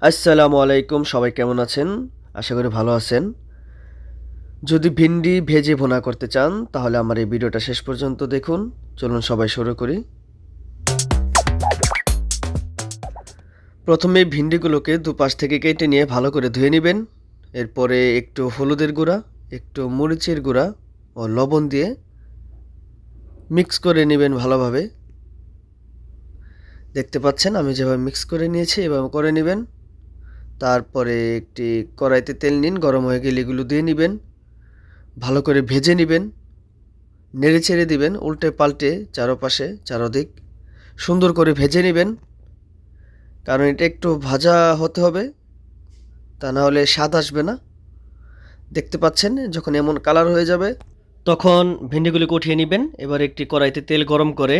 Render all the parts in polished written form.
আসসালামু আলাইকুম, সবাই কেমন আছেন? আশা করি ভালো আছেন। যদি ভিন্ডি ভেজে ভুনা করতে চান তাহলে আমার এই ভিডিওটা শেষ পর্যন্ত দেখুন। চলুন সবাই শুরু করি। প্রথমে ভিন্ডিগুলোকে দুপাশ থেকে কেটে নিয়ে ভালো করে ধুয়ে নেবেন। এরপরে একটু হলুদের গুঁড়া, একটু মরিচের গুঁড়া ও লবণ দিয়ে মিক্স করে নেবেন ভালোভাবে। দেখতে পাচ্ছেন আমি যেভাবে মিক্স করে নিয়েছি এভাবে করে নেবেন। তারপরে একটি কড়াইতে তেল নিন, গরম হয়ে গেলে এগুলো দিয়ে নেবেন, ভালো করে ভেজে নেবেন, নেড়ে চেড়ে দিবেন উল্টে পাল্টে চারপাশে চারদিক সুন্দর করে ভেজে নেবেন, কারণ এটা একটু ভাজা হতে হবে, তা না হলে স্বাদ আসবে না। দেখতে পাচ্ছেন যখন এমন কালার হয়ে যাবে তখন ভেন্ডিগুলিকে উঠিয়ে নেবেন। এবার একটি কড়াইতে তেল গরম করে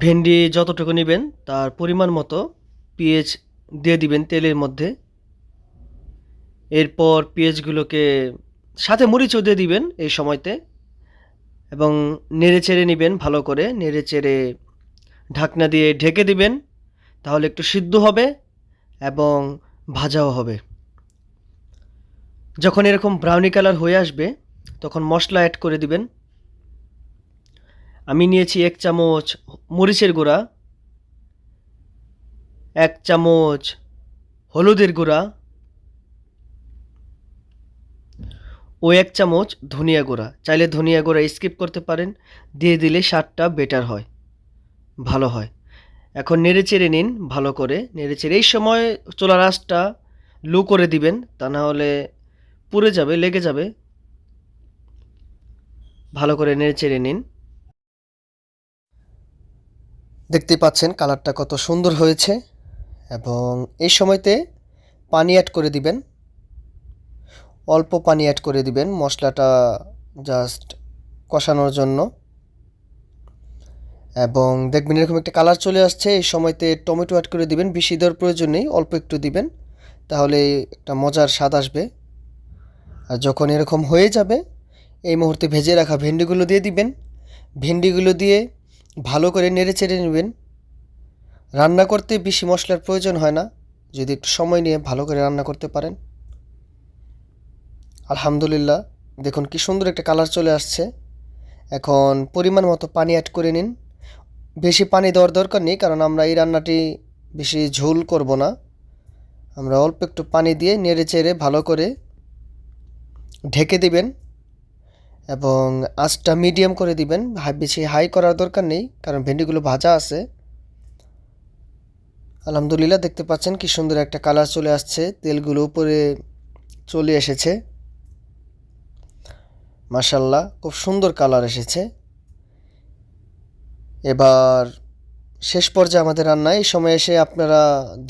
ভেন্ডি যতটুকু নেবেন তার পরিমাণ মতো পেঁয়াজ দিয়ে দিবেন তেলের মধ্যে। এরপর পেঁয়াজগুলোকে সাথে মরিচও দিয়ে দিবেন এই সময়তে, এবং নেড়ে চেড়ে নেবেন ভালো করে, নেড়ে চেড়ে ঢাকনা দিয়ে ঢেকে দিবেন, তাহলে একটু সিদ্ধ হবে এবং ভাজাও হবে। যখন এরকম ব্রাউনি কালার হয়ে আসবে তখন মশলা অ্যাড করে দিবেন। আমি নিয়েছি 1 চামচ মরিচের গুঁড়া, 1 চামচ হলুদের গুঁড়া ও 1 চামচ ধনিয়া গুঁড়া। চাইলে ধনিয়া গুঁড়া স্কিপ করতে পারেন, দিয়ে দিলে স্বাদটা বেটার হয়, ভালো হয়। এখন নেড়ে চেড়ে নিন ভালো করে, নেড়ে চেড়ে এই সময় চুলার আঁচটা লো করে দিবেন, তা না হলে পুড়ে যাবে, লেগে যাবে। ভালো করে নেড়ে চেড়ে নিন। দেখতেই পাচ্ছেন কালারটা কত সুন্দর হয়েছে, এবং এই সময়তে পানি অ্যাড করে দিবেন, অল্প পানি অ্যাড করে দিবেন মশলাটা জাস্ট কষানোর জন্য। এবং দেখবেন এরকম একটা কালার চলে আসছে, এই সময়তে টমেটো অ্যাড করে দিবেন। বেশি দেওয়ার প্রয়োজন নেই, অল্প একটু দিবেন, তাহলে একটা মজার স্বাদ আসবে। আর যখন এরকম হয়ে যাবে এই মুহূর্তে ভেজে রাখা ভেন্ডিগুলো দিয়ে দিবেন। ভেন্ডিগুলো দিয়ে ভালো করে নেড়ে চেড়ে নেবেন। রান্না করতে বেশি মশলার প্রয়োজন হয় না, যদি একটু সময় নিয়ে ভালো করে রান্না করতে পারেন। আলহামদুলিল্লাহ, দেখুন কি সুন্দর একটা কালার চলে আসছে। এখন পরিমাণ মতো পানি অ্যাড করে নিন। বেশি পানি দেওয়ার দরকার নেই, কারণ আমরা এই রান্নাটি বেশি ঝোল করব না। আমরা অল্প একটু পানি দিয়ে নেড়ে চেড়ে ভালো করে ঢেকে দিবেন, এবং আঁচটা মিডিয়াম করে দিবেন। বেশি হাই করার দরকার নেই, কারণ ভেন্ডিগুলো ভাজা আছে। আলহামদুলিল্লাহ, দেখতে পাচ্ছেন কি সুন্দর একটা কালার চলে আসছে, তেলগুলো উপরে চলে এসেছে। মাশাল্লাহ, খুব সুন্দর কালার এসেছে। এবার শেষ পর্যায়ে আমাদের রান্নায় এই সময় এসে আপনারা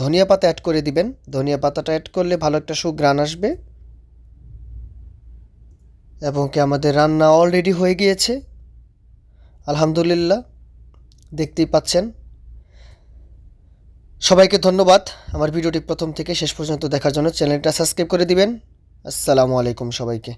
ধনিয়া পাতা অ্যাড করে দিবেন। ধনিয়া পাতাটা অ্যাড করলে ভালো একটা সুঘ্রাণ আসবে। এবং কি আমাদের রান্না অলরেডি হয়ে গিয়েছে আলহামদুলিল্লাহ, দেখতেই পাচ্ছেন। সবাইকে ধন্যবাদ আমার ভিডিওটি প্রথম থেকে শেষ পর্যন্ত দেখার জন্য। চ্যানেলটা সাবস্ক্রাইব করে দিবেন। আসসালামু আলাইকুম সবাইকে।